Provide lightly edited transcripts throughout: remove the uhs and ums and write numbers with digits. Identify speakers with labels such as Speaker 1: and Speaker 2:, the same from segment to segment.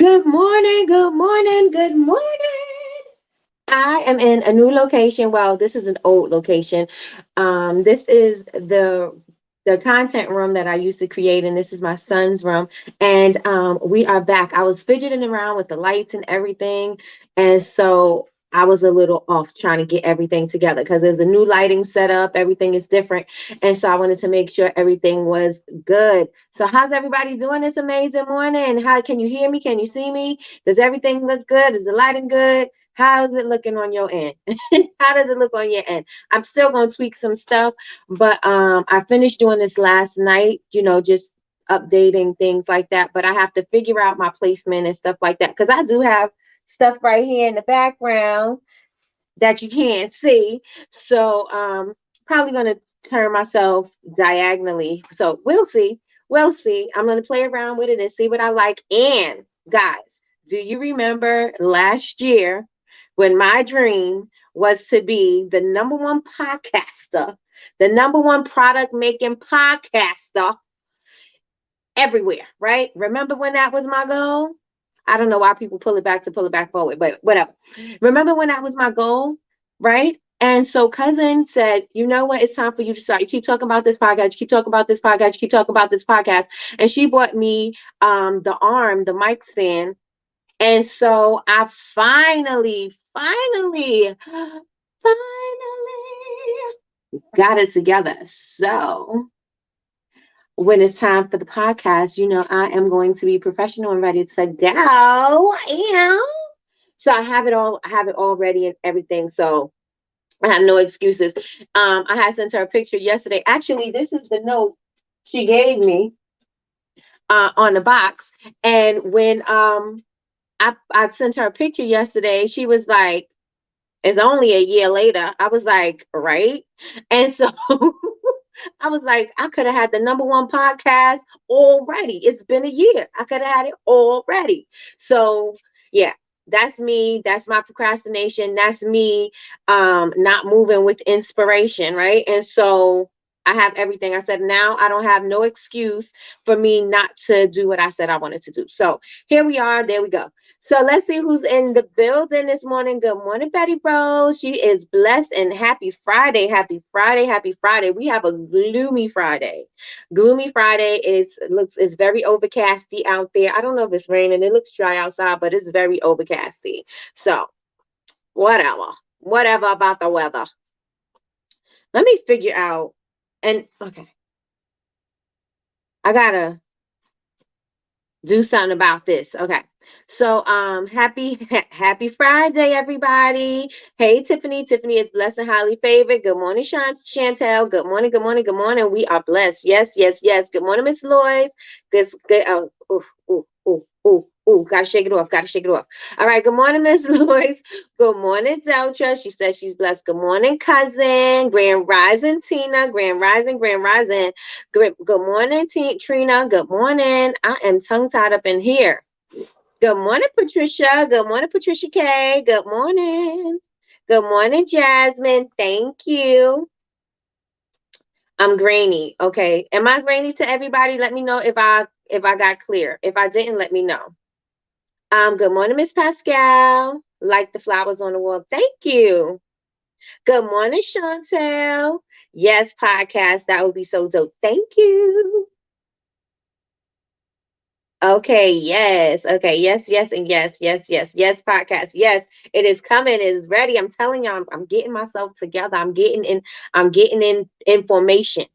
Speaker 1: Good morning, good morning, good morning. I am in a new location. Well, this is an old location. This is the content room that I used to create, and this is my son's room. And we are back. I was fidgeting around with the lights and everything, and so I was a little off trying to get everything together because there's a new lighting setup. Everything is different, and so I wanted to make sure everything was good. So, how's everybody doing this amazing morning? How can you hear me? Can you see me? Does everything look good? Is the lighting good? How is it looking on your end? How does it look on your end? I'm still going to tweak some stuff, but I finished doing this last night, just updating things like that. But I have to figure out my placement and stuff like that because I do have stuff right here in the background that you can't see. So probably going to turn myself diagonally. So we'll see. We'll see. I'm going to play around with it and see what I like. And guys, do you remember last year when my dream was to be the number one podcaster, the number one product making podcaster everywhere, right? Remember when that was my goal? I don't know why people pull it back to pull it back forward, but whatever. Remember when that was my goal, right? And so cousin said, you know what? It's time for you to start. You keep talking about this podcast. You keep talking about this podcast. You keep talking about this podcast. And she bought me the mic stand. And so I finally got it together. So when it's time for the podcast, I am going to be professional and ready to go. And so I have it all ready and everything. So I have no excuses. I had sent her a picture yesterday. Actually, this is the note she gave me on the box. And when I sent her a picture yesterday, she was like, it's only a year later. I was like, right? And so I was like, I could have had the number one podcast already. It's been a year. I could have had it already. So yeah, that's me. That's my procrastination. That's me not moving with inspiration, right? And so I have everything. I said now I don't have no excuse for me not to do what I said I wanted to do. So here we are. There we go. So let's see who's in the building this morning. Good morning, Betty Rose. She is blessed and happy Friday. Happy Friday. Happy Friday. We have a gloomy Friday. Gloomy Friday is very overcasty out there. I don't know if it's raining. It looks dry outside, but it's very overcasty. So whatever. Whatever about the weather. Let me figure out. And okay, I gotta do something about this. Okay. So happy Friday, everybody. Hey Tiffany. Tiffany is blessed and highly favored. Good morning, Chantel. Good morning, good morning, good morning. We are blessed. Yes, yes, yes. Good morning, Miss Lois. Good ooh, ooh, ooh, ooh. Ooh, gotta shake it off. Gotta shake it off. All right. Good morning, Miss Lois. Good morning, Deltra. She says she's blessed. Good morning, cousin. Grand Rising, Tina. Grand Rising, Grand Rising. Good morning, Trina. Good morning. I am tongue tied up in here. Good morning, Patricia. Good morning, Patricia K. Good morning. Good morning, Jasmine. Thank you. I'm grainy. Okay. Am I grainy to everybody? Let me know if I got clear. If I didn't, let me know. Good morning, Miss Pascal. Like the flowers on the wall. Thank you. Good morning, Chantel. Yes, podcast. That would be so dope. Thank you. Okay, yes. Okay, yes, yes, and yes, yes, yes, yes, podcast. Yes, it is coming, it is ready. I'm telling you, I'm getting myself together. I'm getting in information,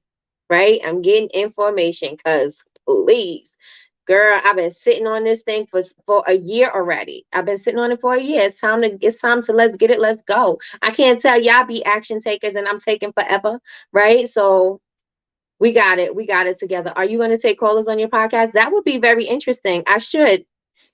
Speaker 1: right? I'm getting information because please, girl, I've been sitting on this thing for a year already. I've been sitting on it for a year. It's time to let's get it, let's go. I can't tell y'all be action takers and I'm taking forever, right? So we got it. We got it together. Are you going to take callers on your podcast? That would be very interesting. I should.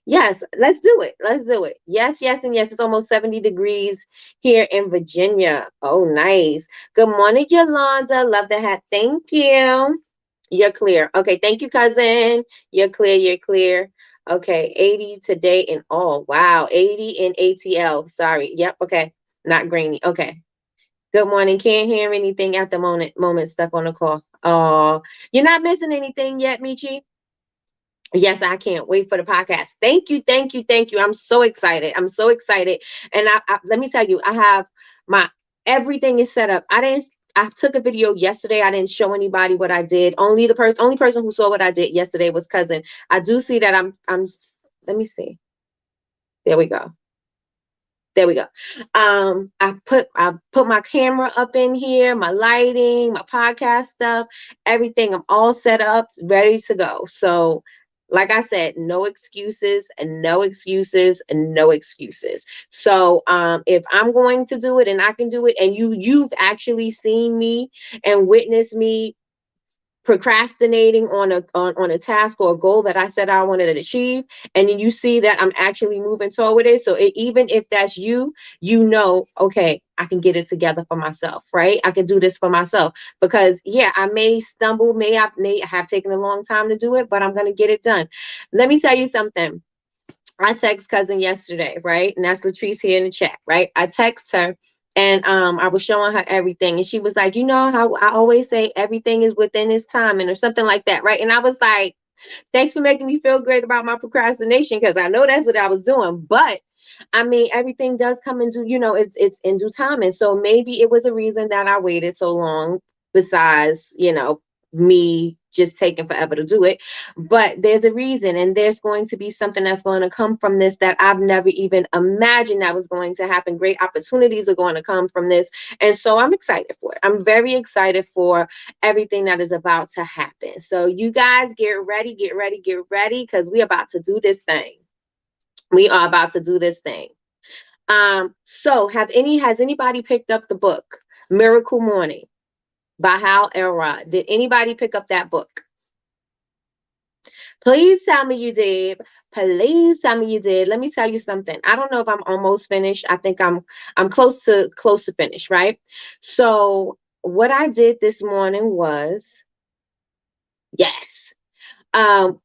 Speaker 1: Yes, let's do it. Let's do it. Yes, yes, and yes. It's almost 70 degrees here in Virginia. Oh, nice. Good morning, Yolanda. Love the hat. Thank you. You're clear. Okay, thank you, cousin. You're clear. You're clear. Okay, 80 today in all. Wow, 80 in ATL. Sorry. Yep. Okay, not grainy. Okay. Good morning. Can't hear anything at the moment. Stuck on the call. Oh, you're not missing anything yet, Michi. Yes, I can't wait for the podcast. Thank you, thank you, thank you. I'm so excited. I'm so excited. And let me tell you, I have my everything is set up. I took a video yesterday. I didn't show anybody what I did. Only person who saw what I did yesterday was cousin. I do see that let me see. There we go. There we go. I put my camera up in here, my lighting, my podcast stuff, everything. I'm all set up, ready to go. So, like I said, no excuses and no excuses and no excuses. So, if I'm going to do it and I can do it, and you've actually seen me and witnessed me procrastinating on a task or a goal that I said I wanted to achieve, and then you see that I'm actually moving toward it. So even if that's you, okay, I can get it together for myself, right? I can do this for myself because yeah, I may stumble, may have taken a long time to do it, but I'm gonna get it done. Let me tell you something. I text cousin yesterday, right? And that's Latrice here in the chat, right? I text her and I was showing her everything. And she was like, you know how I always say everything is within its time and or something like that, right? And I was like, thanks for making me feel great about my procrastination because I know that's what I was doing. But I mean, everything does come in due, it's in due time. And so maybe it was a reason that I waited so long, besides, me just taking forever to do it. But there's a reason, and there's going to be something that's going to come from this that I've never even imagined that was going to happen. Great opportunities are going to come from this. And so I'm excited for it. I'm very excited for everything that is about to happen. So you guys get ready, get ready, get ready, because we're about to do this thing. We are about to do this thing. So has anybody picked up the book Miracle Morning by Hal Elrod? Did anybody pick up that book? Please tell me you did. Please tell me you did. Let me tell you something. I don't know if I'm almost finished. I think I'm close to finish, right? So what I did this morning was, yes.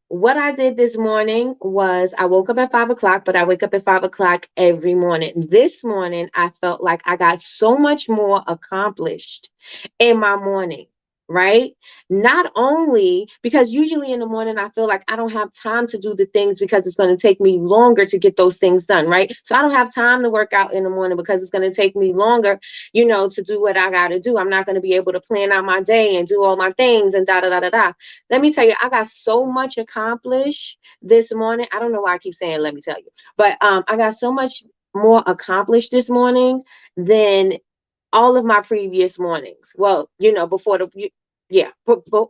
Speaker 1: What I did this morning was I woke up at 5 o'clock, but I wake up at 5 o'clock every morning. This morning, I felt like I got so much more accomplished in my morning, right? Not only because usually in the morning, I feel like I don't have time to do the things because it's going to take me longer to get those things done, right? So I don't have time to work out in the morning because it's going to take me longer, to do what I got to do. I'm not going to be able to plan out my day and do all my things and da da da da da. Let me tell you, I got so much accomplished this morning. I don't know why I keep saying let me tell you, but I got so much more accomplished this morning than all of my previous mornings. Well, before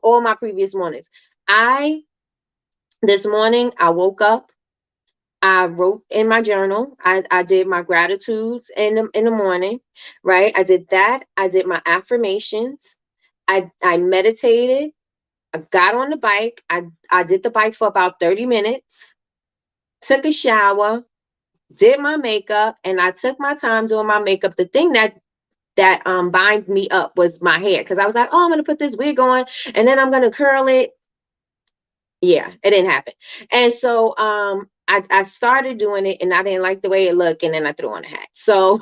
Speaker 1: all my previous mornings. This morning I woke up, I wrote in my journal. I did my gratitudes in the morning, right? I did that. I did my affirmations. I meditated. I got on the bike. I did the bike for about 30 minutes, took a shower, did my makeup, and I took my time doing my makeup. The thing that bind me up was my hair, because I was like, oh, I'm gonna put this wig on and then I'm gonna curl it. Yeah, it didn't happen. And so I started doing it and I didn't like the way it looked, and then I threw on a hat. So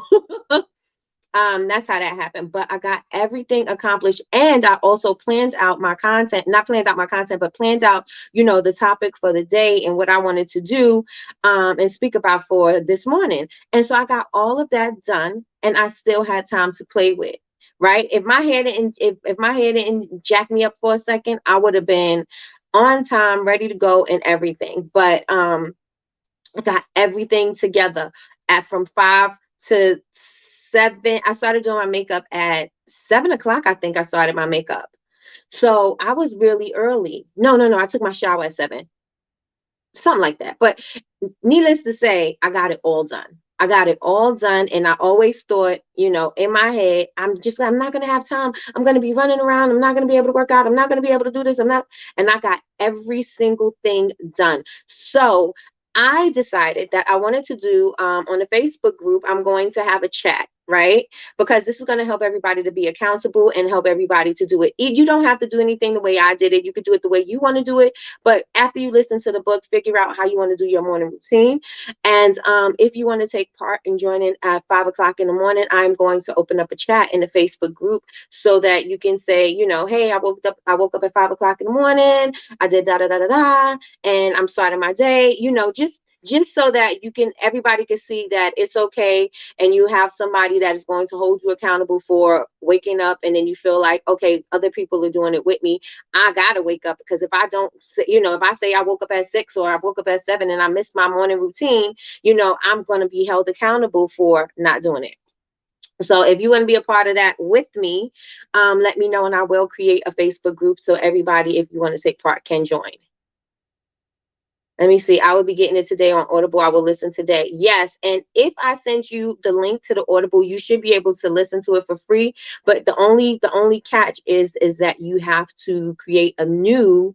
Speaker 1: that's how that happened. But I got everything accomplished, and I also planned out my content, not planned out my content, but planned out, the topic for the day and what I wanted to do and speak about for this morning. And so I got all of that done, and I still had time to play with. Right. If my hair didn't jack me up for a second, I would have been on time, ready to go and everything. But I got everything together at from 5 to 7. I started doing my makeup at 7 o'clock. I think I started my makeup. So I was really early. No. I took my shower at 7, something like that. But needless to say, I got it all done. I got it all done. And I always thought, in my head, I'm not going to have time. I'm going to be running around. I'm not going to be able to work out. I'm not going to be able to do this. And I got every single thing done. So I decided that I wanted to do on the Facebook group, I'm going to have a chat, right? Because this is going to help everybody to be accountable and help everybody to do it. You don't have to do anything the way I did it. You could do it the way you want to do it. But after you listen to the book, figure out how you want to do your morning routine. And if you want to take part and join in at 5 o'clock in the morning, I'm going to open up a chat in the Facebook group so that you can say, you know, hey, I woke up at 5 o'clock in the morning. I did da da da da da, and I'm starting my day. You know, just so that everybody can see that it's okay, and you have somebody that is going to hold you accountable for waking up, and then you feel like, okay, other people are doing it with me. I gotta wake up, because if I don't, if I say I woke up at 6 or I woke up at 7 and I missed my morning routine, I'm going to be held accountable for not doing it. So if you want to be a part of that with me, let me know, and I will create a Facebook group so everybody, if you want to take part, can join. Let me see. I will be getting it today on Audible. I will listen today. Yes. And if I send you the link to the Audible, you should be able to listen to it for free. But the only catch is that you have to create a new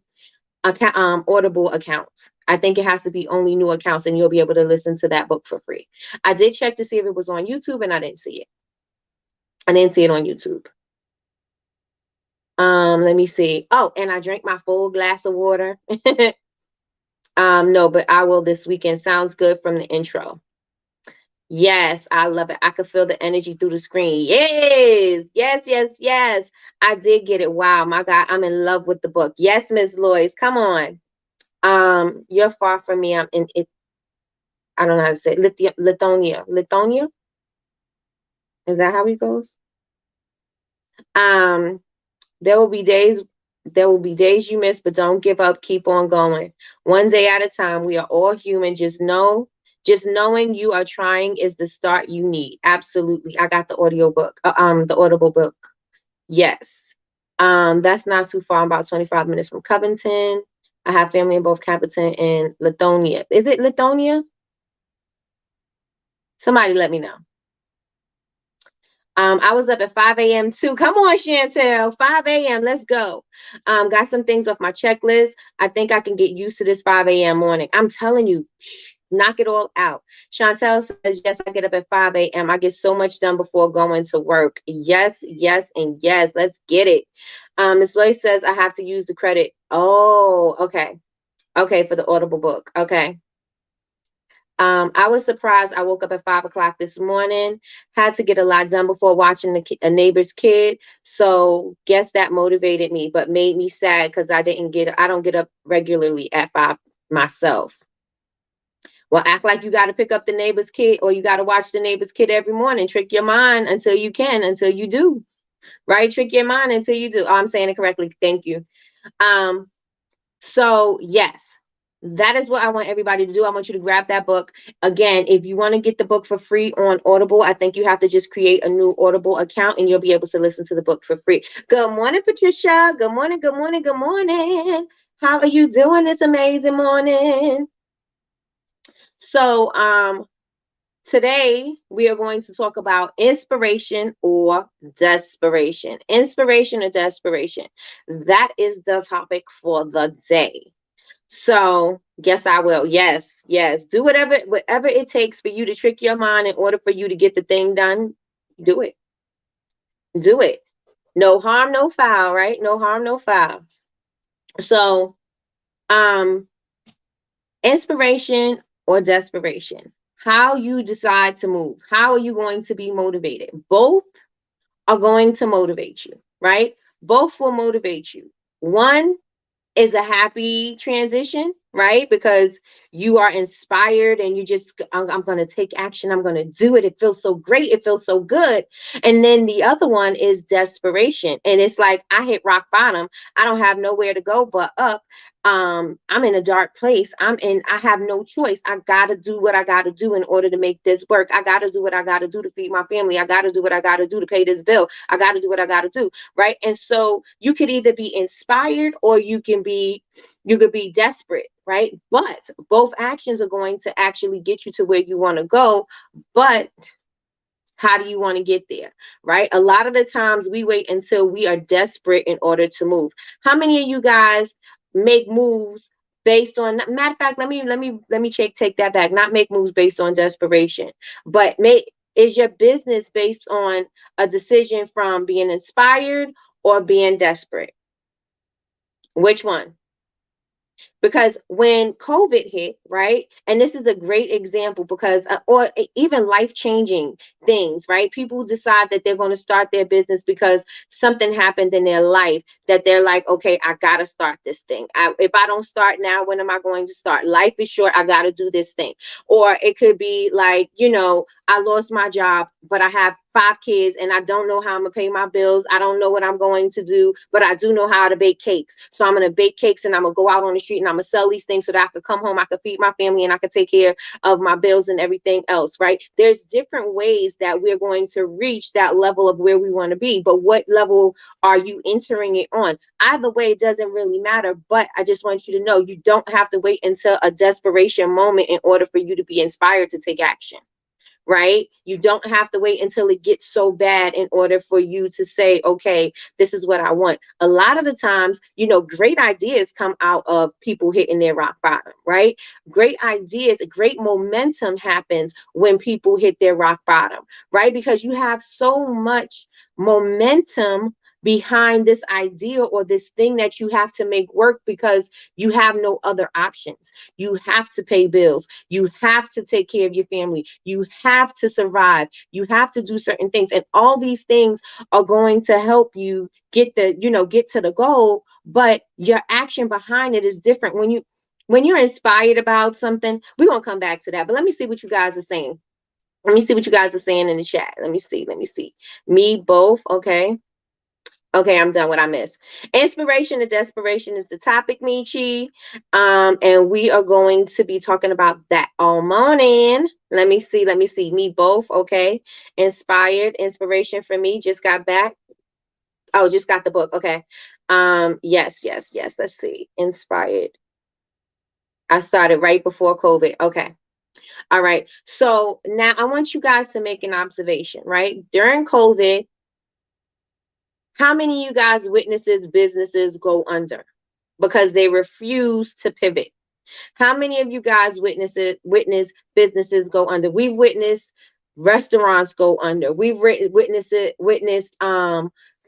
Speaker 1: Audible account. I think it has to be only new accounts, and you'll be able to listen to that book for free. I did check to see if it was on YouTube, and I didn't see it. I didn't see it on YouTube. Let me see. Oh, and I drank my full glass of water. No, but I will this weekend. Sounds good from the intro. Yes, I love it. I could feel the energy through the screen. Yes, yes, yes, yes. I did get it. Wow, my God, I'm in love with the book. Yes, Miss Lois, come on. You're far from me. I'm in it. I don't know how to say it. Lithonia. Lithonia? Is that how it goes? Um, There will be days you miss, but don't give up. Keep on going. One day at a time. We are all human. Just knowing you are trying is the start you need. Absolutely. I got the the Audible book. Yes. That's not too far. I'm about 25 minutes from Covington. I have family in both Capitan and Lithonia. Is it Lithonia? Somebody let me know. I was up at 5 a.m. too. Come on, Chantel. 5 a.m. Let's go. Got some things off my checklist. I think I can get used to this 5 a.m. morning. I'm telling you, knock it all out. Chantel says, yes, I get up at 5 a.m. I get so much done before going to work. Yes, yes, and yes. Let's get it. Ms. Loy says, I have to use the credit. Oh, okay. Okay, for the Audible book. Okay. I was surprised. I woke up at 5 o'clock this morning, had to get a lot done before watching a neighbor's kid. So guess that motivated me, but made me sad because I don't get up regularly at 5 myself. Well, act like you got to pick up the neighbor's kid, or you got to watch the neighbor's kid every morning. Trick your mind until you do, right? Trick your mind until you do. Oh, I'm saying it correctly. Thank you. So yes, that is what I want everybody to do. I want you to grab that book. Again, if you want to get the book for free on Audible, I think you have to just create a new Audible account, and you'll be able to listen to the book for free. Good morning, Patricia. Good morning, good morning, good morning. How are you doing this amazing morning? So, today we are going to talk about inspiration or desperation. Inspiration or desperation. That is the topic for the day. So yes, I will. Yes, yes. Do whatever it takes for you to trick your mind in order for you to get the thing done. Do it. Do it. No harm, no foul, right? No harm, no foul. So, um, inspiration or desperation. How you decide to move. How are you going to be motivated? Both are going to motivate you, right? Both will motivate you. One is a happy transition, right? Because you are inspired and I'm going to take action. I'm going to do it. It feels so great. It feels so good. And then the other one is desperation. And it's like, I hit rock bottom. I don't have nowhere to go but up. I'm in a dark place. I have no choice. I got to do what I got to do in order to make this work. I got to do what I got to do to feed my family. I got to do what I got to do to pay this bill. I got to do what I got to do. Right. And so you could either be inspired or you could be desperate. Right. But both actions are going to actually get you to where you want to go. But how do you want to get there? Right. A lot of the times we wait until we are desperate in order to move. How many of you guys make moves based on, matter of fact, let me take that back. Not make moves based on desperation, but Is your business based on a decision from being inspired or being desperate? Which one? Because when COVID hit, right, and this is a great example because or even life-changing things, right, people decide that they're going to start their business because something happened in their life that they're like, okay, I gotta start this thing. If I don't start now, when am I going to start? Life is short, I gotta do this thing. Or it could be like, I lost my job, but I have 5 kids and I don't know how I'm gonna pay my bills. I don't know what I'm going to do, but I do know how to bake cakes. So I'm gonna bake cakes and I'm gonna go out on the street and I'm gonna sell these things so that I could come home, I could feed my family, and I could take care of my bills and everything else, right? There's different ways that we're going to reach that level of where we want to be, but what level are you entering it on? Either way, it doesn't really matter, but I just want you to know you don't have to wait until a desperation moment in order for you to be inspired to take action. Right? You don't have to wait until it gets so bad in order for you to say, okay, this is what I want. A lot of the times, great ideas come out of people hitting their rock bottom, right? Great ideas, great momentum happens when people hit their rock bottom, right? Because you have so much momentum behind this idea or this thing that you have to make work because you have no other options. You have to pay bills. You have to take care of your family. You have to survive. You have to do certain things. And all these things are going to help you get get to the goal, but your action behind it is different. When you're inspired about something, we're going to come back to that. But let me see what you guys are saying. Let me see what you guys are saying in the chat. Let me see. Let me see. Me both. Okay. Okay, I'm done what I missed. Inspiration and desperation is the topic, Michi. And we are going to be talking about that all morning. Let me see. Let me see. Me both. Okay. Inspired. Inspiration for me. Just got back. Oh, just got the book. Okay. Yes, yes, yes. Let's see. Inspired. I started right before COVID. Okay. All right. So now I want you guys to make an observation, right? During COVID, how many of you guys witnesses businesses go under because they refuse to pivot? How many of you guys witness businesses go under? We've witnessed restaurants go under. We've witnessed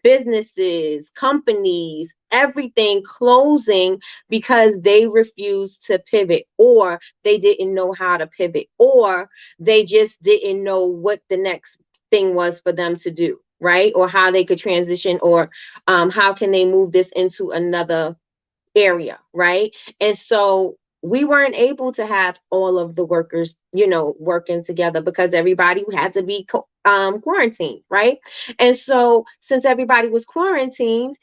Speaker 1: businesses, companies, everything closing because they refused to pivot, or they didn't know how to pivot, or they just didn't know what the next thing was for them to do, right? Or how they could transition, or how can they move this into another area, right? And so we weren't able to have all of the workers, working together because everybody had to be quarantined, right? And so since everybody was quarantined,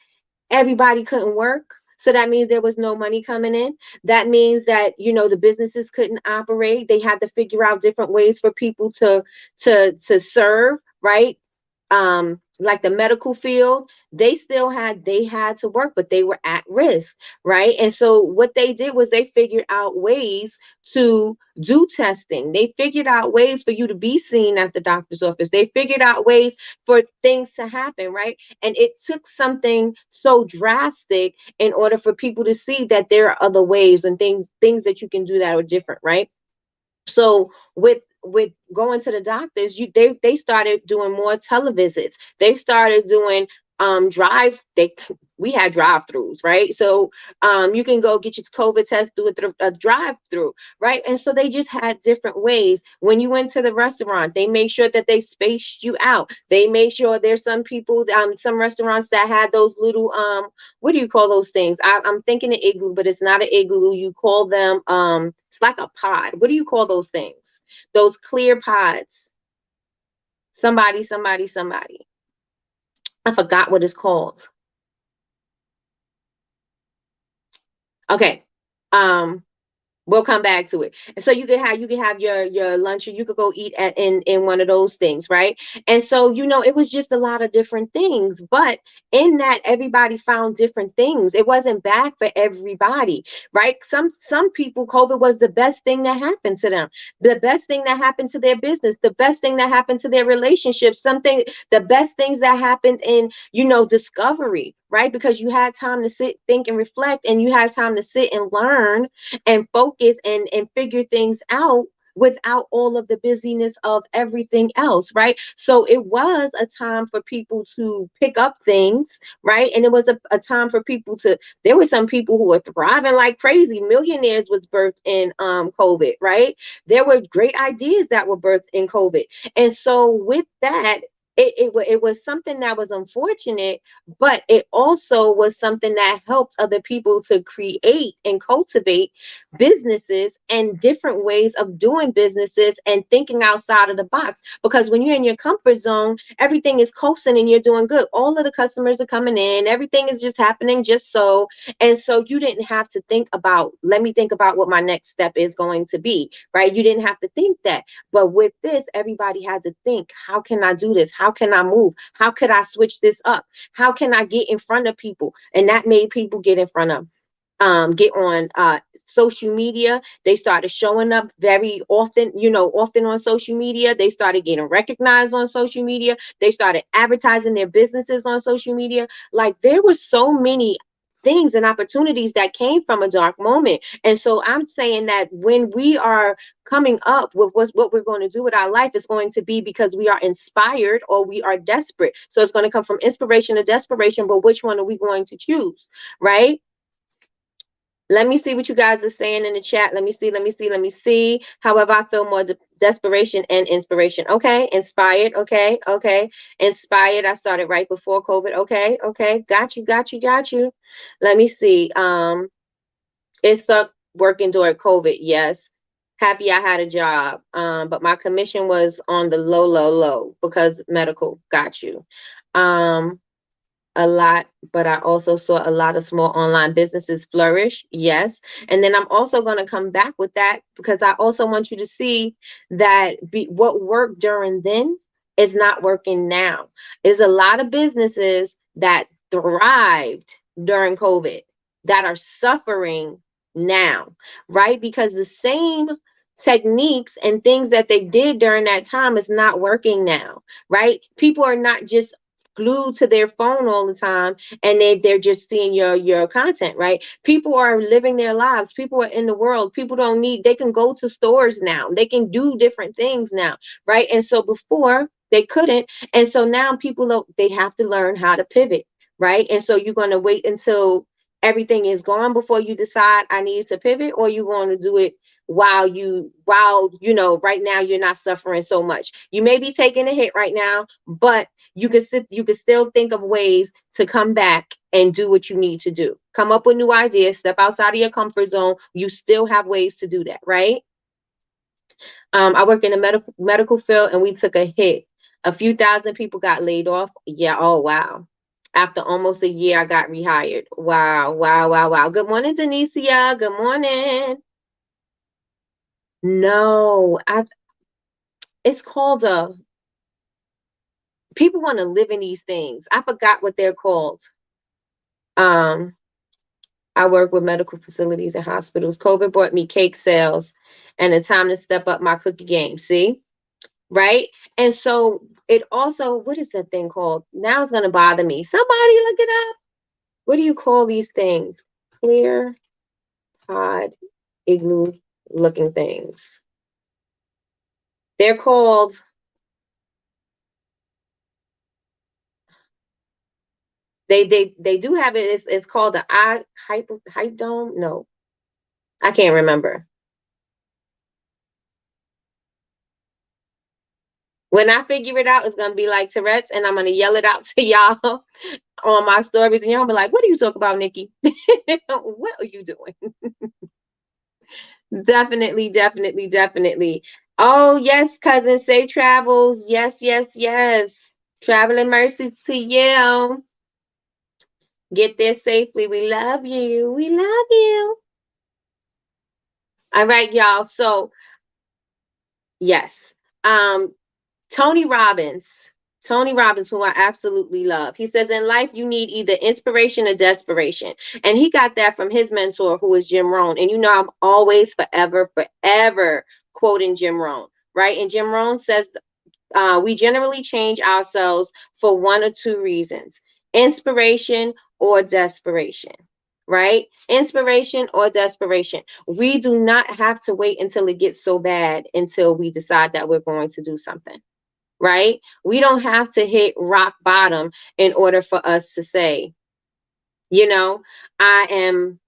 Speaker 1: everybody couldn't work. So that means there was no money coming in. That means that, the businesses couldn't operate. They had to figure out different ways for people to serve, right? Like the medical field, they had to work, but they were at risk, right? And so what they did was they figured out ways to do testing. They figured out ways for you to be seen at the doctor's office. They figured out ways for things to happen, right? And it took something so drastic in order for people to see that there are other ways and things that you can do that are different, right? So with going to the doctors, they started doing more televisits. They started doing we had drive-throughs, right? So you can go get your COVID test through a drive-through, right? And so they just had different ways. When you went to the restaurant, they made sure that they spaced you out. They made sure there's some people, some restaurants that had those little what do you call those things? I'm thinking an igloo, but it's not an igloo. You call them it's like a pod. What do you call those things? Those clear pods. Somebody. I forgot what it's called. Okay. We'll come back to it. And so you can have your lunch, or you could go eat in one of those things, right? And so it was just a lot of different things, but in that everybody found different things. It wasn't bad for everybody, right? Some people, COVID was the best thing that happened to them, the best thing that happened to their business, the best thing that happened to their relationships, the best things that happened in discovery, right? Because you had time to sit, think, and reflect, and you had time to sit and learn and focus and figure things out without all of the busyness of everything else, right? So it was a time for people to pick up things, right? And it was a time for people to, there were some people who were thriving like crazy. Millionaires was birthed in COVID, right? There were great ideas that were birthed in COVID. And so with that, it was something that was unfortunate, but it also was something that helped other people to create and cultivate businesses and different ways of doing businesses and thinking outside of the box. Because when you're in your comfort zone, everything is coasting and you're doing good. All of the customers are coming in, everything is just happening just so. And so you didn't have to think about, let me think about what my next step is going to be, right? You didn't have to think that. But with this, everybody had to think, how can I do this? How can I move? How could I switch this up? How can I get in front of people? And that made people get in front of get on social media. They started showing up very often, often on social media. They started getting recognized on social media. They started advertising their businesses on social media. Like, there were so many things and opportunities that came from a dark moment. And so I'm saying that when we are coming up with what we're going to do with our life, is going to be because we are inspired or we are desperate. So it's going to come from inspiration to desperation, but which one are we going to choose, right? Let me see what you guys are saying in the chat. Let me see. However, I feel more desperation and inspiration. Okay. Inspired. Okay. Inspired. I started right before COVID. Okay. Got you. Let me see. It sucked working during COVID. Yes. Happy I had a job. But my commission was on the low because medical. Got you. A lot, but I also saw a lot of small online businesses flourish. Yes. And then I'm also going to come back with that, because I also want you to see that what worked during then is not working now. There's a lot of businesses that thrived during COVID that are suffering now, right? Because the same techniques and things that they did during that time is not working now, right? People are not just glued to their phone all the time, and they're just seeing your content, right? People are living their lives. People are in the world. People don't need, they can go to stores now. They can do different things now, right? And so before they couldn't. And so now people, they have to learn how to pivot, right? And so you're going to wait until everything is gone before you decide I need to pivot, or you want to do it while right now you're not suffering so much. You may be taking a hit right now, but you can still think of ways to come back and do what you need to do. Come up with new ideas, step outside of your comfort zone. You still have ways to do that, right? I work in the medical field, and we took a hit. A few thousand people got laid off. Yeah. Oh, wow. After almost a year, I got rehired. Wow. Good morning, Denicia. Good morning. No, it's called people want to live in these things. I forgot what they're called. Um, I work with medical facilities and hospitals. COVID brought me cake sales and the time to step up my cookie game. See? Right? And so it also, what is that thing called? Now it's going to bother me. Somebody look it up. What do you call these things? Clear pod igloo looking things. They're called, they do have it. It's called the hype dome. No, I can't remember. When I figure it out, it's gonna be like Tourette's, and I'm gonna yell it out to y'all on my stories, and y'all be like, "What do you talk about, Nikki? What are you doing?" Definitely. Oh yes, cousin, safe travels. Yes. Traveling mercy to you. Get there safely. We love you. We love you. All right, y'all. So yes. Tony Robbins. Tony Robbins, who I absolutely love. He says, in life, you need either inspiration or desperation. And he got that from his mentor, who is Jim Rohn. And I'm always forever quoting Jim Rohn, right? And Jim Rohn says, we generally change ourselves for one or two reasons: inspiration or desperation. right? Inspiration or desperation. We do not have to wait until it gets so bad until we decide that we're going to do something, right? We don't have to hit rock bottom in order for us to say, you know, I am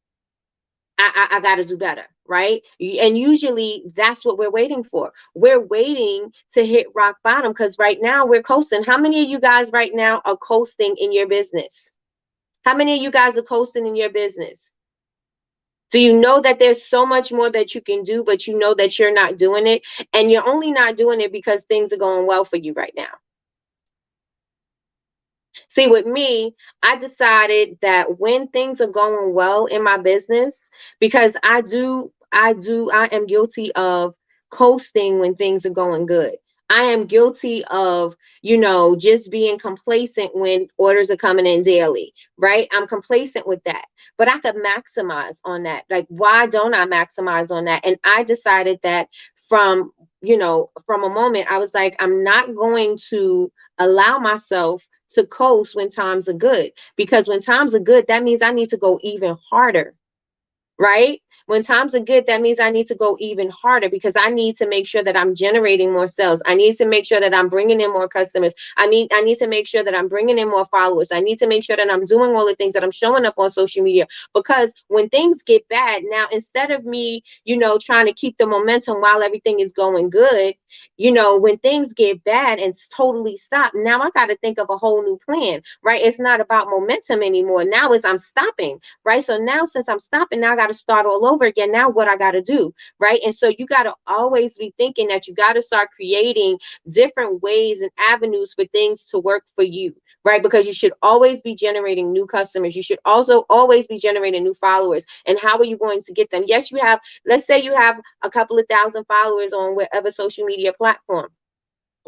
Speaker 1: I got to do better, right? And usually that's what we're waiting for. We're waiting to hit rock bottom because right now we're coasting. How many of you guys right now are coasting in your business? How many of you guys are coasting in your business? Do you know that there's so much more that you can do, but you know that you're not doing it? And you're only not doing it because things are going well for you right now. See, with me, I decided that when things are going well in my business, because I am guilty of coasting when things are going good. I am guilty of, just being complacent when orders are coming in daily, right? I'm complacent with that, but I could maximize on that. Like, why don't I maximize on that? And I decided that from, from a moment, I was like, I'm not going to allow myself to coast when times are good, because when times are good, that means I need to go even harder, right? When times are good, that means I need to go even harder because I need to make sure that I'm generating more sales. I need to make sure that I'm bringing in more customers. I need to make sure that I'm bringing in more followers. I need to make sure that I'm doing all the things that I'm showing up on social media, because when things get bad, now instead of me, trying to keep the momentum while everything is going good, when things get bad and totally stop, now I got to think of a whole new plan, right? It's not about momentum anymore. Now I'm stopping, right? So now since I'm stopping, now I got to start all over again. Now what I got to do, right? And so you got to always be thinking that you got to start creating different ways and avenues for things to work for you, right? Because you should always be generating new customers. You should also always be generating new followers. And how are you going to get them? Yes, let's say you have a couple of thousand followers on whatever social media platform.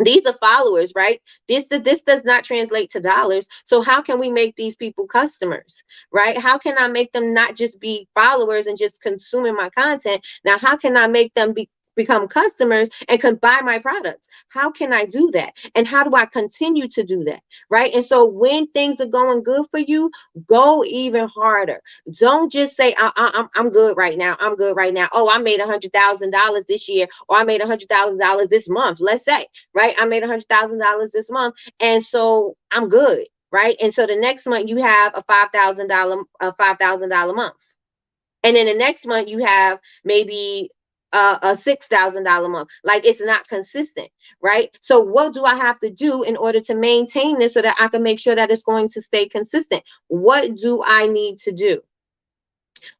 Speaker 1: These are followers, right? This does not translate to dollars. So how can we make these people customers, right? How can I make them not just be followers and just consuming my content? Now, how can I make them become customers and can buy my products? How can I do that? And how do I continue to do that, right? And so when things are going good for you, go even harder. Don't just say, I'm good right now. I'm good right now. Oh, I made $100,000 this year, or I made $100,000 this month. Let's say, right? I made $100,000 this month, and so I'm good, right? And so the next month you have a $5,000 month, and then the next month you have maybe a $6,000 month. Like, it's not consistent, right? So what do I have to do in order to maintain this so that I can make sure that it's going to stay consistent? What do I need to do?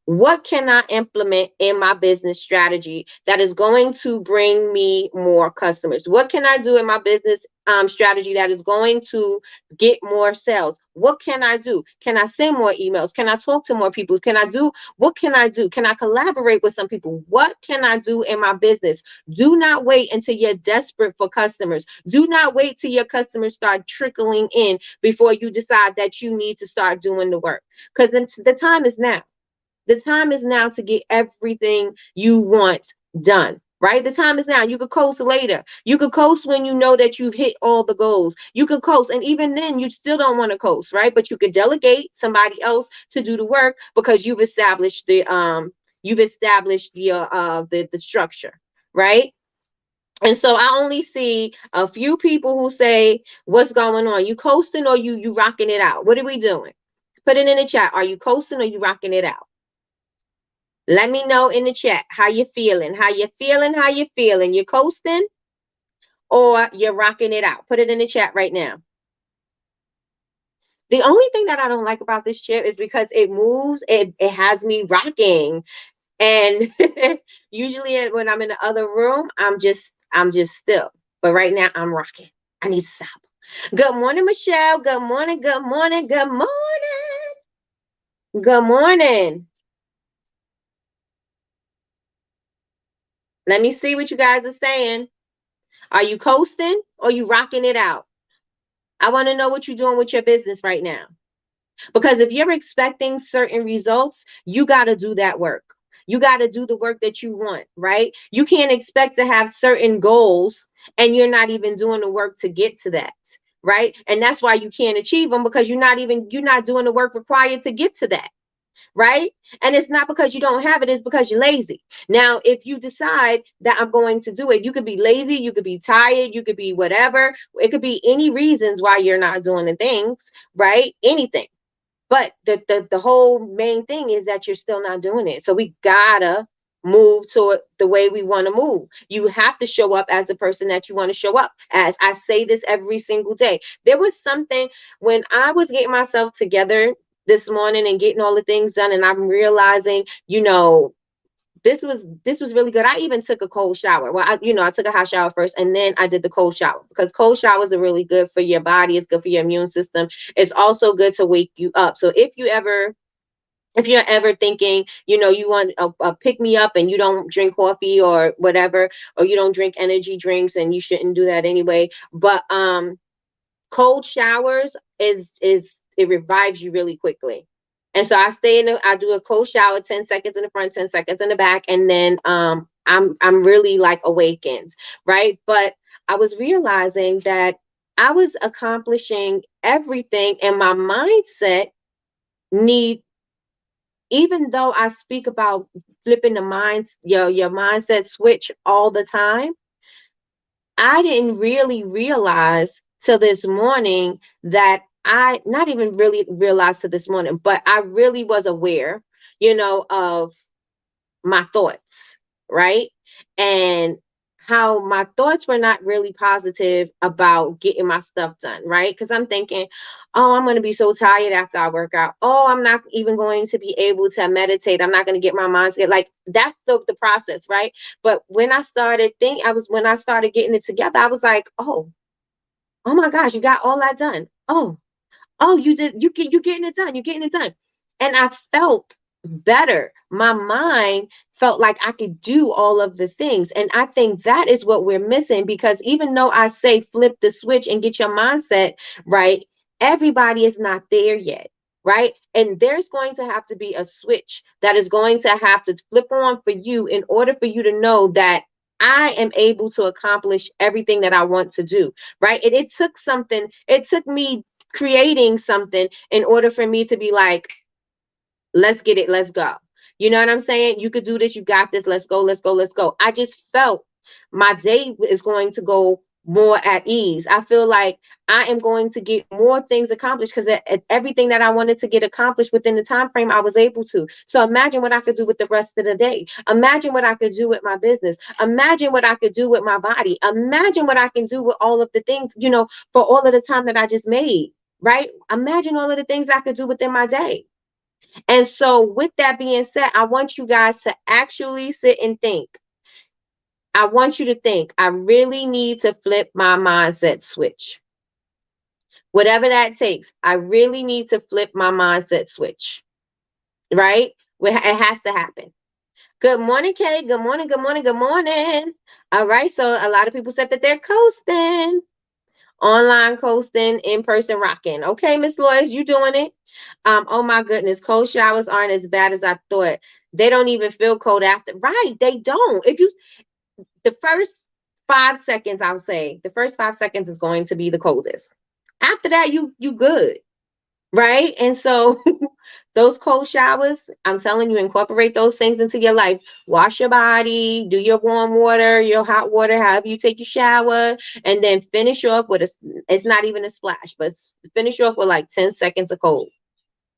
Speaker 1: What can I implement in my business strategy that is going to bring me more customers? What can I do in my business strategy that is going to get more sales? What can I do? Can I send more emails? Can I talk to more people? What can I do? Can I collaborate with some people? What can I do in my business? Do not wait until you're desperate for customers. Do not wait till your customers start trickling in before you decide that you need to start doing the work, because the time is now. The time is now to get everything you want done, right? The time is now. You could coast later. You could coast when you know that you've hit all the goals. You could coast, and even then, you still don't want to coast, right? But you could delegate somebody else to do the work because you've established the structure, right? And so I only see a few people who say, "What's going on? You coasting or you rocking it out? What are we doing?" Put it in the chat. Are you coasting or you rocking it out? Let me know in the chat how you feeling. How you feeling? How you feeling? You coasting or you're rocking it out? Put it in the chat right now. The only thing that I don't like about this chair is because it moves. It has me rocking, and usually when I'm in the other room, I'm just still. But right now I'm rocking. I need to stop. Good morning, Michelle. Good morning. Good morning. Good morning. Good morning. Let me see what you guys are saying. Are you coasting or you rocking it out? I want to know what you're doing with your business right now. Because if you're expecting certain results, you got to do that work. You got to do the work that you want, right? You can't expect to have certain goals and you're not even doing the work to get to that, right? And that's why you can't achieve them, because you're not doing the work required to get to that, right? And it's not because you don't have it, it's because you're lazy. Now, if you decide that I'm going to do it, you could be lazy, you could be tired, you could be whatever. It could be any reasons why you're not doing the things, right? Anything. But the whole main thing is that you're still not doing it. So we gotta move to the way we want to move. You have to show up as the person that you want to show up as. I say this every single day. There was something when I was getting myself together this morning and getting all the things done, and I'm realizing, this was really good. I even took a cold shower. Well, I took a hot shower first, and then I did the cold shower, because cold showers are really good for your body. It's good for your immune system. It's also good to wake you up. So if you're ever thinking, you want a pick me up and you don't drink coffee or whatever, or you don't drink energy drinks, and you shouldn't do that anyway. But cold showers is it revives you really quickly. And so I do a cold shower, 10 seconds in the front, 10 seconds in the back, and then I'm really like awakened, right? But I was realizing that I was accomplishing everything, and my mindset need even though I speak about flipping the minds your mindset switch all the time, I didn't really realize till this morning that I not even really realized till this morning, but I really was aware, of my thoughts, right? And how my thoughts were not really positive about getting my stuff done, right? Because I'm thinking, oh, I'm going to be so tired after I work out. Oh, I'm not even going to be able to meditate. I'm not going to get my mind to get like that's the process, right? But when I started when I started getting it together, I was like, oh my gosh, you got all that done. Oh, you're getting it done. You're getting it done. And I felt better. My mind felt like I could do all of the things. And I think that is what we're missing, because even though I say flip the switch and get your mindset right, everybody is not there yet. Right. And there's going to have to be a switch that is going to have to flip on for you in order for you to know that I am able to accomplish everything that I want to do. Right. And it took me creating something in order for me to be like, let's get it, let's go. You know what I'm saying? You could do this, you got this, let's go, let's go, let's go. I just felt my day is going to go more at ease. I feel like I am going to get more things accomplished because everything that I wanted to get accomplished within the time frame I was able to. So imagine what I could do with the rest of the day. Imagine what I could do with my business. Imagine what I could do with my body. Imagine what I can do with all of the things, for all of the time that I just made, right? Imagine all of the things I could do within my day. And so, with that being said, I want you guys to actually sit and think. I want you to think, I really need to flip my mindset switch. Whatever that takes, I really need to flip my mindset switch, right? It has to happen. Good morning, Kay. Good morning, good morning, good morning. All right, so a lot of people said that they're coasting. Online coasting, in-person rocking. Okay, Miss Lois, you doing it? Oh my goodness, cold showers aren't as bad as I thought. They don't even feel cold after. Right, they don't. If you the first 5 seconds, I'll say the first 5 seconds is going to be the coldest. After that, you good. Right. And so those cold showers, I'm telling you, incorporate those things into your life. Wash your body, do your warm water, your hot water, however you take your shower, and then finish off with it's not even a splash, but finish off with like 10 seconds of cold.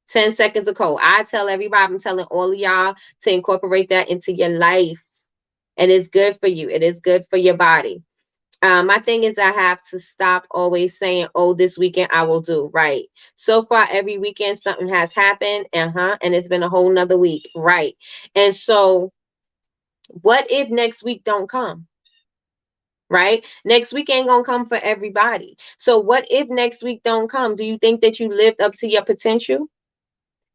Speaker 1: 10 seconds of cold. I tell everybody, I'm telling all of y'all to incorporate that into your life. And it's good for you. It is good for your body. My thing is I have to stop always saying, oh, this weekend I will do right. So far, every weekend something has happened. And it's been a whole nother week. Right. And so what if next week don't come? Right? Next week ain't gonna come for everybody. So what if next week don't come? Do you think that you lived up to your potential?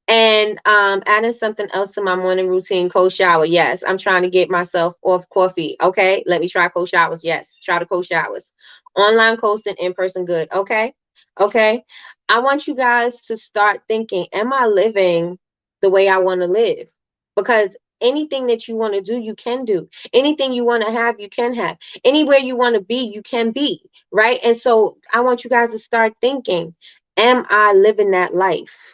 Speaker 1: And adding something else to my morning routine, cold shower. Yes, I'm trying to get myself off coffee. Okay, let me try cold showers. Yes, try the cold showers. Online coasting, in person good. Okay, okay. I want you guys to start thinking, am I living the way I want to live? Because anything that you want to do, you can do. Anything you want to have, you can have. Anywhere you want to be, you can be. Right. And so I want you guys to start thinking, am I living that life?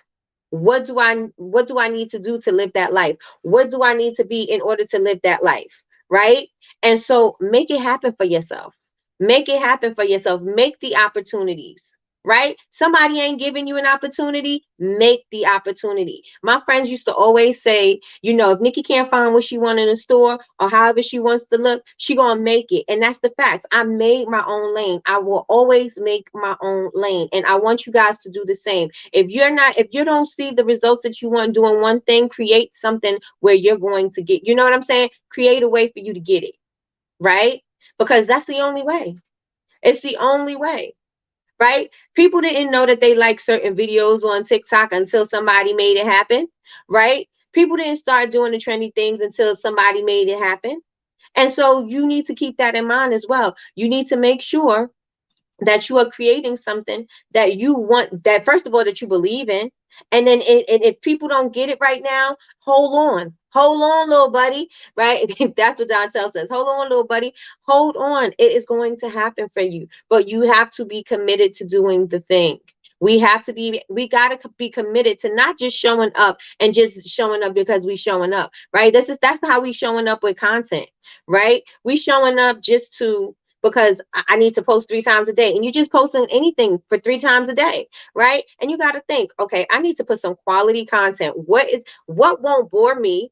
Speaker 1: What do I need to do to live that life? What do I need to be in order to live that life? Right? And so make it happen for yourself. Make it happen for yourself. Make the opportunities. Right? Somebody ain't giving you an opportunity, make the opportunity. My friends used to always say, if Nikki can't find what she wants in the store or however she wants to look, she gonna make it. And that's the facts. I made my own lane. I will always make my own lane. And I want you guys to do the same. If you don't see the results that you want doing one thing, create something where you're going to get, you know what I'm saying? Create a way for you to get it, right? Because that's the only way. It's the only way, right? People didn't know that they like certain videos on TikTok until somebody made it happen, right? People didn't start doing the trendy things until somebody made it happen. And so you need to keep that in mind as well. You need to make sure that you are creating something that you want, that first of all that you believe in, and then if people don't get it right now, hold on, little buddy, right? That's what Dontel says. Hold on, little buddy, hold on. It is going to happen for you, but you have to be committed to doing the thing. We got to be committed to not just showing up and just showing up because we showing up, right? That's how we showing up with content, right? We showing up just to, because I need to post 3 times a day, and you're just posting anything for 3 times a day, right? And you got to think, okay, I need to put some quality content. What won't bore me?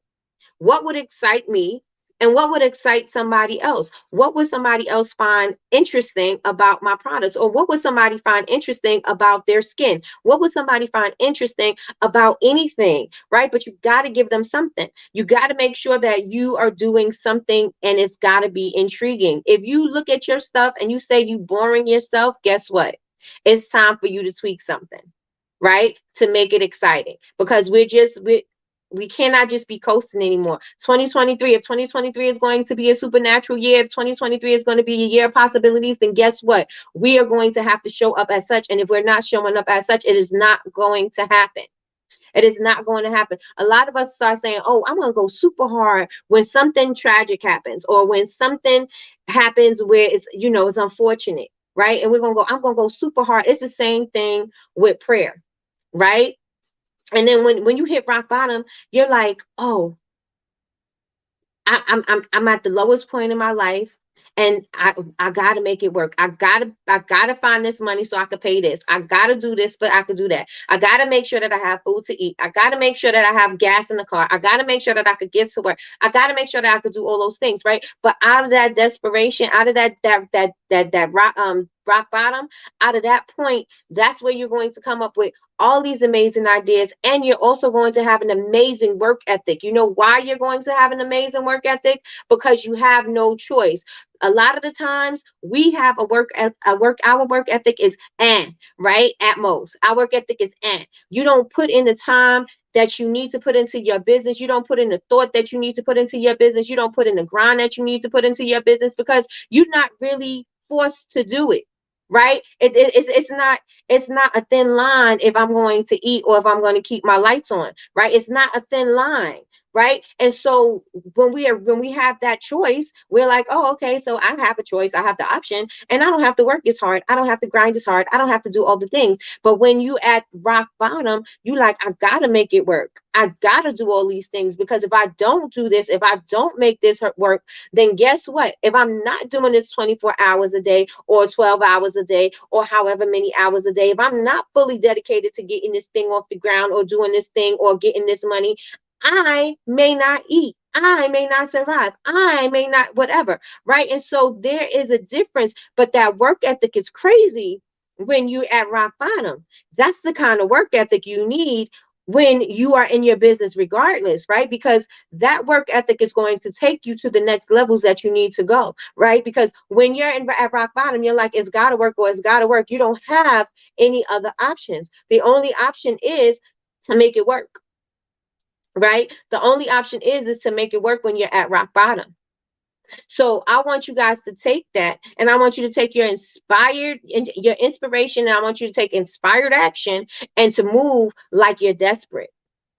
Speaker 1: What would excite me? And what would excite somebody else? What would somebody else find interesting about my products? Or what would somebody find interesting about their skin? What would somebody find interesting about anything, right? But you got to give them something. You got to make sure that you are doing something, and it's got to be intriguing. If you look at your stuff and you say you boring yourself, guess what? It's time for you to tweak something, right? To make it exciting, because we cannot just be coasting anymore. 2023, if 2023 is going to be a supernatural year, if 2023 is going to be a year of possibilities, then guess what? We are going to have to show up as such. And if we're not showing up as such, it is not going to happen. It is not going to happen. A lot of us start saying, oh, I'm going to go super hard when something tragic happens, or when something happens where it's unfortunate, right? And I'm going to go super hard. It's the same thing with prayer, right? And then when you hit rock bottom, you're like, oh, I'm at the lowest point in my life, and I gotta make it work. I gotta find this money so I could pay this. I gotta do this, but I could do that. I gotta make sure that I have food to eat. I gotta make sure that I have gas in the car. I gotta make sure that I could get to work. I gotta make sure that I could do all those things, right? But out of that desperation, out of that rock bottom, out of that point, that's where you're going to come up with all these amazing ideas, and you're also going to have an amazing work ethic. You know why you're going to have an amazing work ethic? Because you have no choice. A lot of the times we have our work ethic is right, at most. Our work ethic is you don't put in the time that you need to put into your business. You don't put in the thought that you need to put into your business. You don't put in the grind that you need to put into your business, because you're not really forced to do it, right? It's not a thin line if I'm going to eat or if I'm going to keep my lights on, right? It's not a thin line, right? And so when we have that choice, we're like, oh, okay, so I have a choice, I have the option, and I don't have to work as hard, I don't have to grind as hard, I don't have to do all the things. But when you at rock bottom, you like, I gotta make it work, I gotta do all these things, because if I don't do this, if I don't make this work, then guess what? If I'm not doing this 24 hours a day or 12 hours a day or however many hours a day, if I'm not fully dedicated to getting this thing off the ground or doing this thing or getting this money, I may not eat. I may not survive. I may not, whatever. Right. And so there is a difference, but that work ethic is crazy when you're at rock bottom. That's the kind of work ethic you need when you are in your business, regardless, right? Because that work ethic is going to take you to the next levels that you need to go, right? Because when you're at rock bottom, you're like, it's got to work or it's got to work. You don't have any other options. The only option is to make it work, right? The only option is to make it work when you're at rock bottom. So I want you guys to take that, and I want you to take your inspiration, and I want you to take inspired action and to move like you're desperate.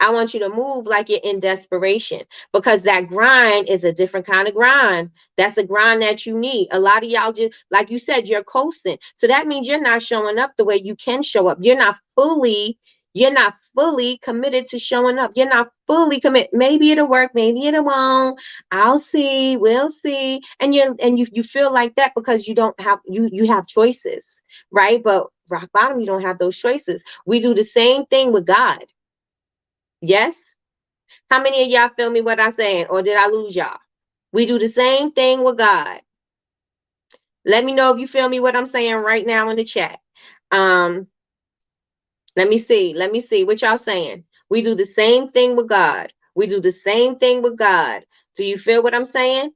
Speaker 1: I want you to move like you're in desperation, because that grind is a different kind of grind. That's the grind that you need. A lot of y'all, just like you said, you're coasting. So that means you're not showing up the way you can show up. You're not fully You're not fully committed to showing up. You're not fully committed. Maybe it'll work, maybe it won't. I'll see, we'll see. And you feel like that because you have choices, right? But rock bottom, you don't have those choices. We do the same thing with God. Yes? How many of y'all feel me what I'm saying? Or did I lose y'all? We do the same thing with God. Let me know if you feel me what I'm saying right now in the chat. Um, let me see. Let me see what y'all saying. We do the same thing with God. We do the same thing with God. Do you feel what I'm saying?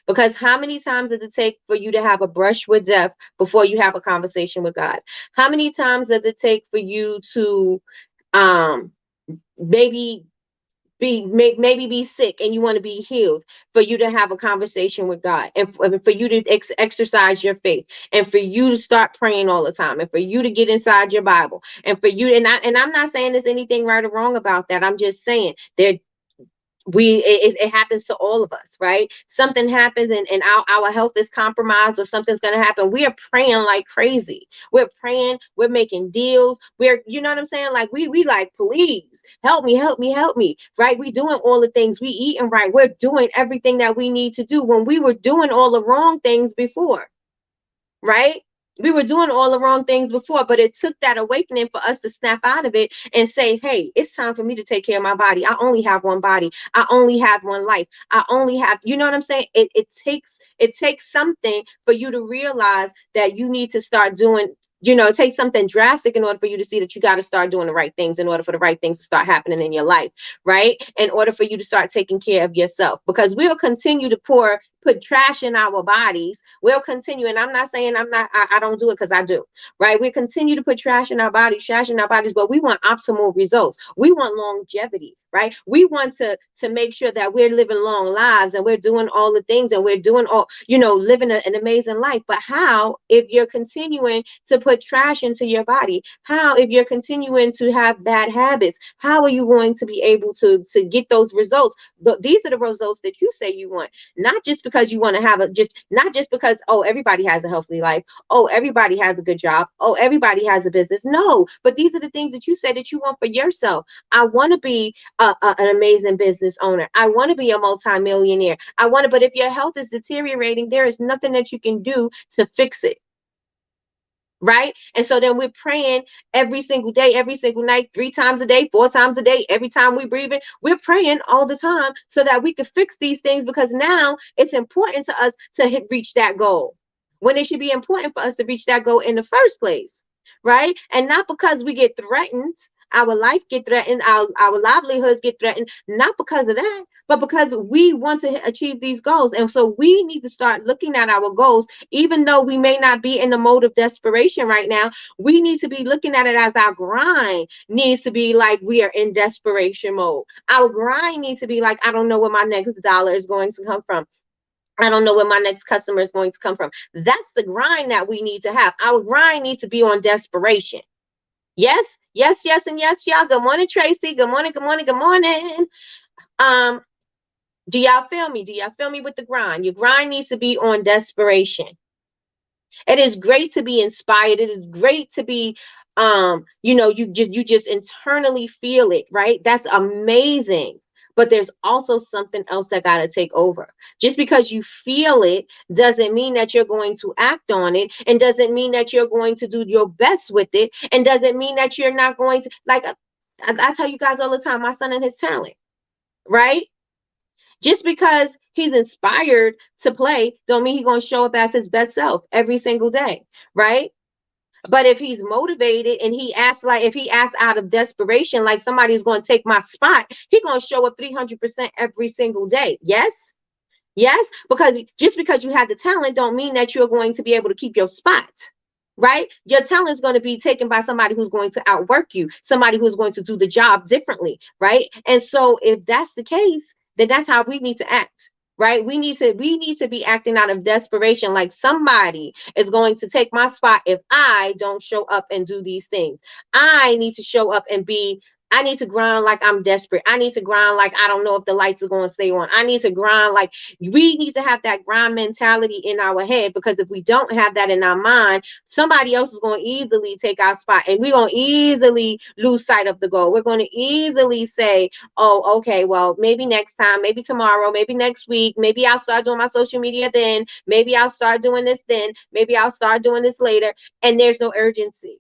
Speaker 1: Because how many times does it take for you to have a brush with death before you have a conversation with God? How many times does it take for you to um maybe maybe be sick and you want to be healed, for you to have a conversation with God, and for you to exercise your faith, and for you to start praying all the time, and for you to get inside your Bible, and for you, I'm not saying there's anything right or wrong about that. I'm just saying there, it happens to all of us, right? Something happens, and our health is compromised, or something's going to happen. We are praying like crazy. We're praying, we're making deals, we're, you know what I'm saying, like we like, please help me, help me, help me, right? We doing all the things, we eating right, we're doing everything that we need to do, when we were doing all the wrong things before, right? We were doing all the wrong things before, but it took that awakening for us to snap out of it and say, hey, it's time for me to take care of my body. I only have one body. I only have one life. I only have, you know what I'm saying? It takes something for you to realize that you need to start doing, it takes something drastic in order for you to see that you got to start doing the right things, in order for the right things to start happening in your life, right? In order for you to start taking care of yourself, because we'll continue to put trash in our bodies. We'll continue, and I'm not saying I don't do it, because I do, right? We continue to put trash in our bodies, but we want optimal results. We want longevity, right? We want to make sure that we're living long lives, and we're doing all the things, and we're doing all, living an amazing life. But how, if you're continuing to put trash into your body? How, if you're continuing to have bad habits? How are you going to be able to get those results? But these are the results that you say you want, not just because you want to have not just because, oh, everybody has a healthy life, oh, everybody has a good job, oh, everybody has a business. No, but these are the things that you say that you want for yourself. I want to be an amazing business owner. I want to be a multimillionaire. But if your health is deteriorating, there is nothing that you can do to fix it. Right? And so then we're praying every single day, every single night, 3 times a day, 4 times a day, every time we breathe in, we're praying all the time so that we can fix these things, because now it's important to us to reach that goal, when it should be important for us to reach that goal in the first place, right? And not because we get threatened, our life get threatened, our livelihoods get threatened, not because of that, but because we want to achieve these goals. And so we need to start looking at our goals, even though we may not be in the mode of desperation right now. We need to be looking at it as our grind needs to be like we are in desperation mode. Our grind needs to be like, I don't know where my next dollar is going to come from. I don't know where my next customer is going to come from. That's the grind that we need to have. Our grind needs to be on desperation. Yes, yes, yes, and yes, y'all. Good morning, Tracy. Good morning, good morning, good morning. Um, do y'all feel me? Do y'all feel me with the grind? Your grind needs to be on desperation. It is great to be inspired. It is great to be, you just internally feel it, right? That's amazing. But there's also something else that got to take over. Just because you feel it doesn't mean that you're going to act on it, and doesn't mean that you're going to do your best with it, and doesn't mean that you're not going to, like, I tell you guys all the time, my son and his talent, right? Just because he's inspired to play don't mean he's going to show up as his best self every single day, right? But if he's motivated and if he asks out of desperation, like somebody's going to take my spot, he's going to show up 300% every single day. Yes? Yes? Because just because you have the talent don't mean that you're going to be able to keep your spot. Right? Your talent is going to be taken by somebody who's going to outwork you, somebody who's going to do the job differently, right? And so if that's the case, then that's how we need to act, right? We need to be acting out of desperation, like somebody is going to take my spot if I don't show up and do these things. I need to show up and be I need to grind like I'm desperate. I need to grind like I don't know if the lights are going to stay on. I need to grind like we need to have that grind mentality in our head, because if we don't have that in our mind, somebody else is going to easily take our spot, and we're going to easily lose sight of the goal. We're going to easily say, oh, okay, well, maybe next time, maybe tomorrow, maybe next week, maybe I'll start doing my social media then, maybe I'll start doing this then, maybe I'll start doing this later. And there's no urgency,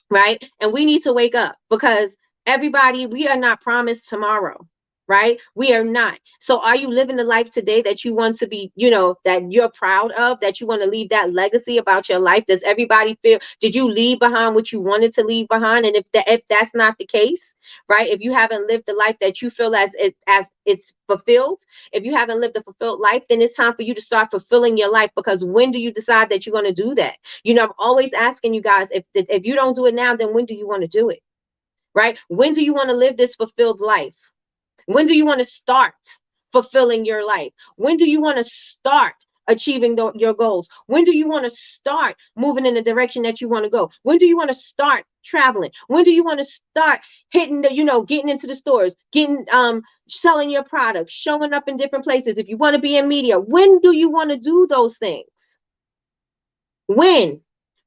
Speaker 1: right? And we need to wake up, because everybody, we are not promised tomorrow, right? We are not. So are you living the life today that you want to be, that you're proud of, that you want to leave that legacy about your life? Does everybody feel, did you leave behind what you wanted to leave behind? And if that's not the case, right? If you haven't lived the life that you feel as it's fulfilled, if you haven't lived a fulfilled life, then it's time for you to start fulfilling your life. Because when do you decide that you're going to do that? I'm always asking you guys, if you don't do it now, then when do you want to do it? Right? When do you want to live this fulfilled life? When do you want to start fulfilling your life? When do you want to start achieving your goals? When do you want to start moving in the direction that you want to go? When do you want to start traveling? When do you want to start hitting getting into the stores, getting selling your products, showing up in different places? If you want to be in media, when do you want to do those things? When?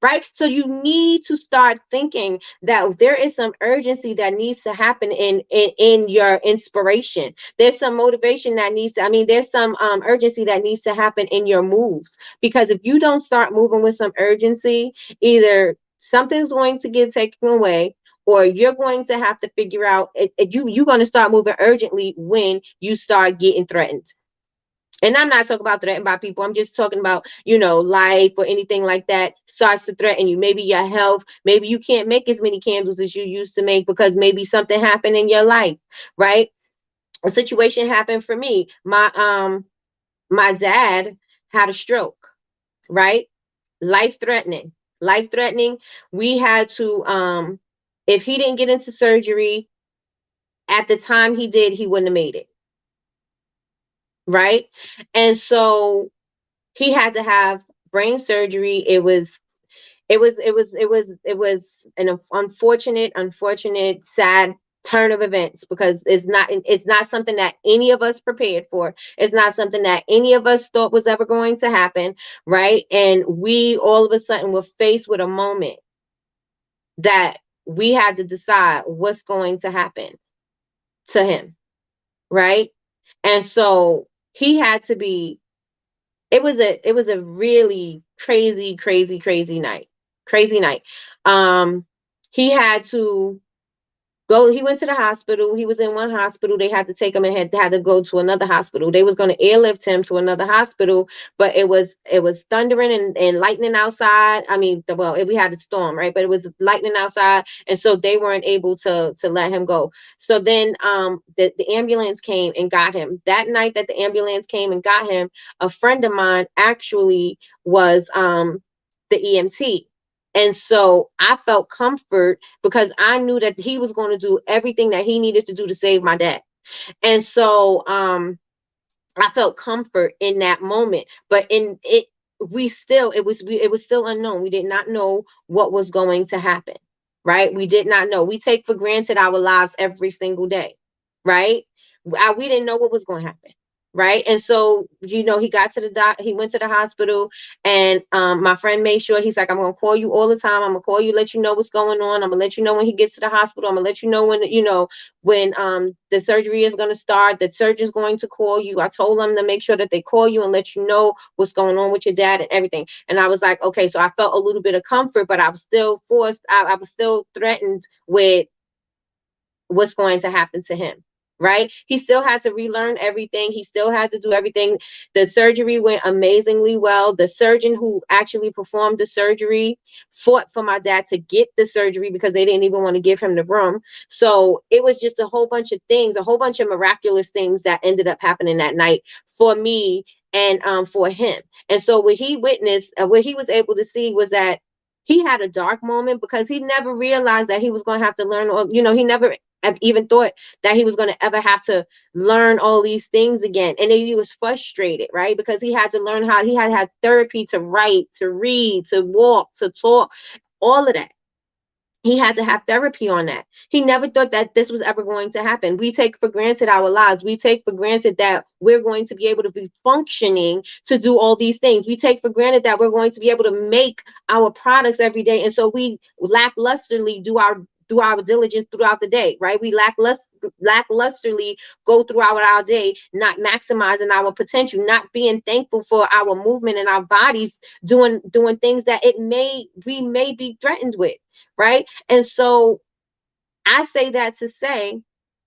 Speaker 1: Right? So you need to start thinking that there is some urgency that needs to happen in your inspiration. There's some motivation that needs to, there's some urgency that needs to happen in your moves. Because if you don't start moving with some urgency, either something's going to get taken away, or you're going to have to figure out, you're going to start moving urgently when you start getting threatened. And I'm not talking about threatened by people. I'm just talking about, life or anything like that starts to threaten you. Maybe your health. Maybe you can't make as many candles as you used to make because maybe something happened in your life, right? A situation happened for me. My dad had a stroke, right? Life threatening. Life threatening. We had to, if he didn't get into surgery at the time he did, he wouldn't have made it. Right? And so he had to have brain surgery. It was an unfortunate, sad turn of events, because it's not something that any of us prepared for. It's not something that any of us thought was ever going to happen, right? And we all of a sudden were faced with a moment that we had to decide what's going to happen to him, right? And so he had to be it was a really crazy night. Crazy night. He had to go. He went to the hospital. He was in one hospital. They had to take him and had to go to another hospital. They was going to airlift him to another hospital, but it was thundering and lightning outside. We had a storm, right? But it was lightning outside, and so they weren't able to let him go. So then the ambulance came and got him. That night that the ambulance came and got him, a friend of mine actually was the EMT. And so I felt comfort because I knew that he was going to do everything that he needed to do to save my dad. And so I felt comfort in that moment. But in it it was still unknown. We did not know what was going to happen. Right? We did not know. We take for granted our lives every single day. Right? We didn't know what was going to happen. Right? And so, he got to he went to the hospital, and my friend made sure, he's like, I'm going to call you all the time. I'm going to call you, let you know what's going on. I'm going to let you know when he gets to the hospital. I'm going to let you know when the surgery is going to start. The surgeon's going to call you. I told them to make sure that they call you and let you know what's going on with your dad and everything. And I was like, okay, so I felt a little bit of comfort, but I was still I was still threatened with what's going to happen to him. Right? He still had to relearn everything. He still had to do everything. The surgery went amazingly well. The surgeon who actually performed the surgery fought for my dad to get the surgery because they didn't even want to give him the room. So it was just a whole bunch of things, a whole bunch of miraculous things that ended up happening that night for me and for him. And so what he witnessed, what he was able to see was that he had a dark moment because he never realized that he was going to have to learn, or, he never even thought that he was going to ever have to learn all these things again. And then he was frustrated, right? Because he had to learn how he had therapy to write, to read, to walk, to talk, all of that. He had to have therapy on that. He never thought that this was ever going to happen. We take for granted our lives. We take for granted that we're going to be able to be functioning to do all these things. We take for granted that we're going to be able to make our products every day. And so we lacklusterly do our diligence throughout the day, right? We lacklusterly go throughout our day, not maximizing our potential, not being thankful for our movement and our bodies doing things that we may be threatened with, right? And so I say that to say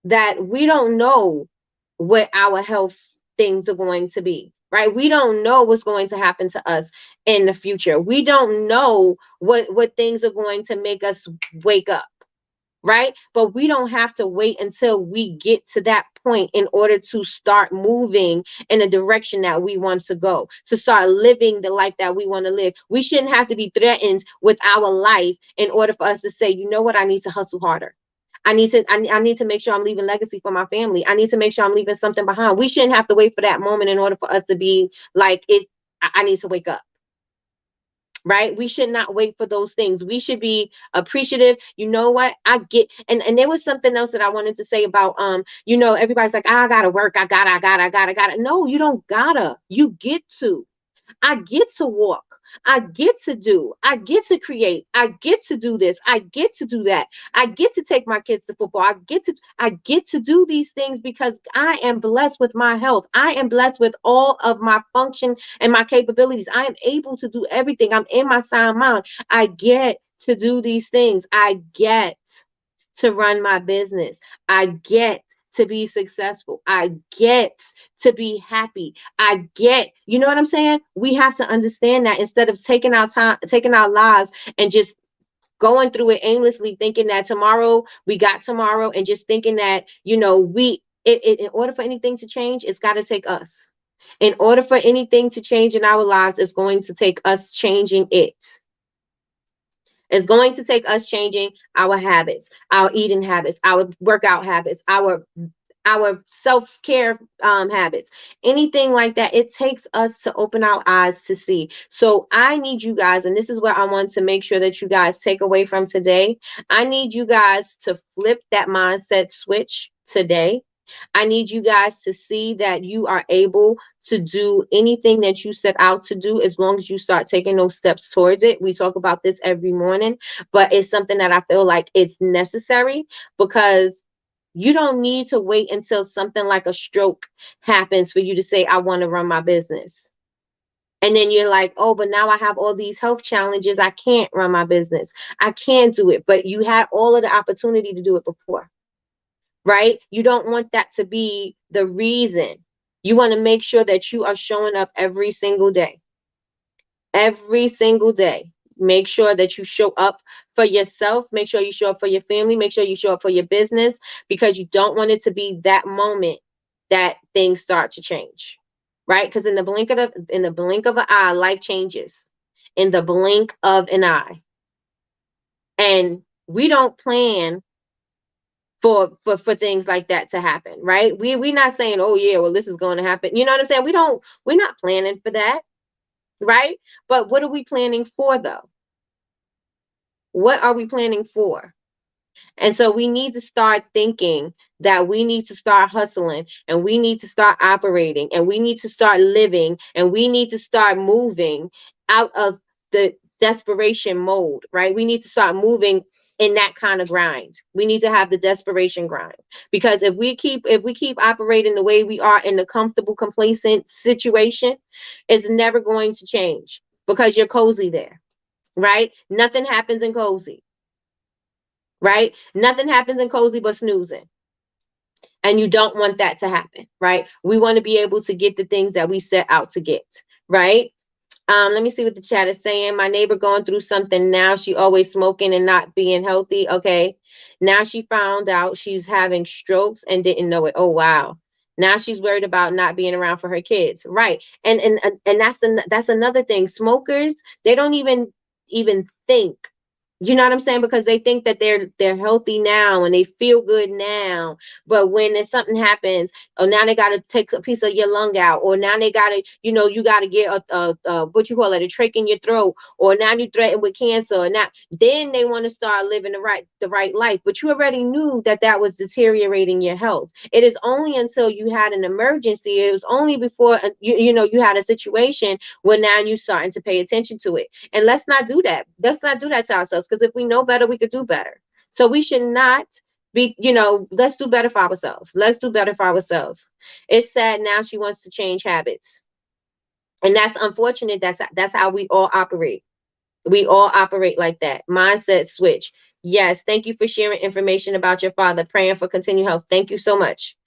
Speaker 1: that we don't know what our health things are going to be, right? We don't know what's going to happen to us in the future. We don't know what things are going to make us wake up, right? But we don't have to wait until we get to that point in order to start moving in a direction that we want to go, to start living the life that we want to live. We shouldn't have to be threatened with our life in order for us to say, you know what, I need to hustle harder. I need to make sure I'm leaving legacy for my family. I need to make sure I'm leaving something behind. We shouldn't have to wait for that moment in order for us to be like, I need to wake up, right? We should not wait for those things. We should be appreciative. You know what? I get, and there was something else that I wanted to say about, everybody's like, I gotta work. I gotta. No, you don't gotta. You get to. I get to walk. I get to do. I get to create. I get to do this. I get to do that. I get to take my kids to football. I get to do these things because I am blessed with my health. I am blessed with all of my function and my capabilities. I am able to do everything. I'm in my sound mind. I get to do these things. I get to run my business. I get to be successful. I get to be happy. You know what I'm saying? We have to understand that instead of taking our time, taking our lives and just going through it aimlessly, thinking that tomorrow we got tomorrow, and just thinking that, in order for anything to change, it's got to take us. In order for anything to change in our lives, it's going to take us changing it. It's going to take us changing our habits, our eating habits, our workout habits, our self-care habits, anything like that. It takes us to open our eyes to see. So I need you guys, and this is what I want to make sure that you guys take away from today. I need you guys to flip that mindset switch today. I need you guys to see that you are able to do anything that you set out to do as long as you start taking those steps towards it. We talk about this every morning, but it's something that I feel like it's necessary, because you don't need to wait until something like a stroke happens for you to say, I want to run my business. And then you're like, oh, but now I have all these health challenges. I can't run my business. I can't do it. But you had all of the opportunity to do it before, right? You don't want that to be the reason. You want to make sure that you are showing up every single day. Every single day. Make sure that you show up for yourself. Make sure you show up for your family. Make sure you show up for your business, because you don't want it to be that moment that things start to change, right? Because in the blink of an eye, life changes. In the blink of an eye, and we don't plan for things like that to happen, right? We're not saying, oh yeah, well, this is going to happen. You know what I'm saying? We're not planning for that, right? But what are we planning for though? What are we planning for? And so we need to start thinking that we need to start hustling, and we need to start operating, and we need to start living, and we need to start moving out of the desperation mode, right? We need to start moving in that kind of grind. We need to have the desperation grind, because if we keep operating the way we are in the comfortable, complacent situation, it's never going to change, because you're cozy there, right? Nothing happens in cozy. Right? Nothing happens in cozy but snoozing. And you don't want that to happen, right? We want to be able to get the things that we set out to get, right? Let me see what the chat is saying. My neighbor going through something now. She always smoking and not being healthy. Okay. Now she found out she's having strokes and didn't know it. Oh, wow. Now she's worried about not being around for her kids. Right. And that's another thing. Smokers, they don't even think You know what I'm saying? Because they think that they're healthy now and they feel good now. But when there's something happens, or now they got to take a piece of your lung out, or now they got to, you got to get a what you call it, a trach in your throat, or now you threatened with cancer, or now then they want to start living the right life. But you already knew that that was deteriorating your health. It is only until you had an emergency. It was only before you had a situation where now you starting to pay attention to it. And let's not do that. Let's not do that to ourselves, because if we know better, we could do better. So we should not be, let's do better for ourselves. Let's do better for ourselves. It's sad now she wants to change habits. And that's unfortunate. That's how we all operate. We all operate like that. Mindset switch. Yes, thank you for sharing information about your father, praying for continued health. Thank you so much.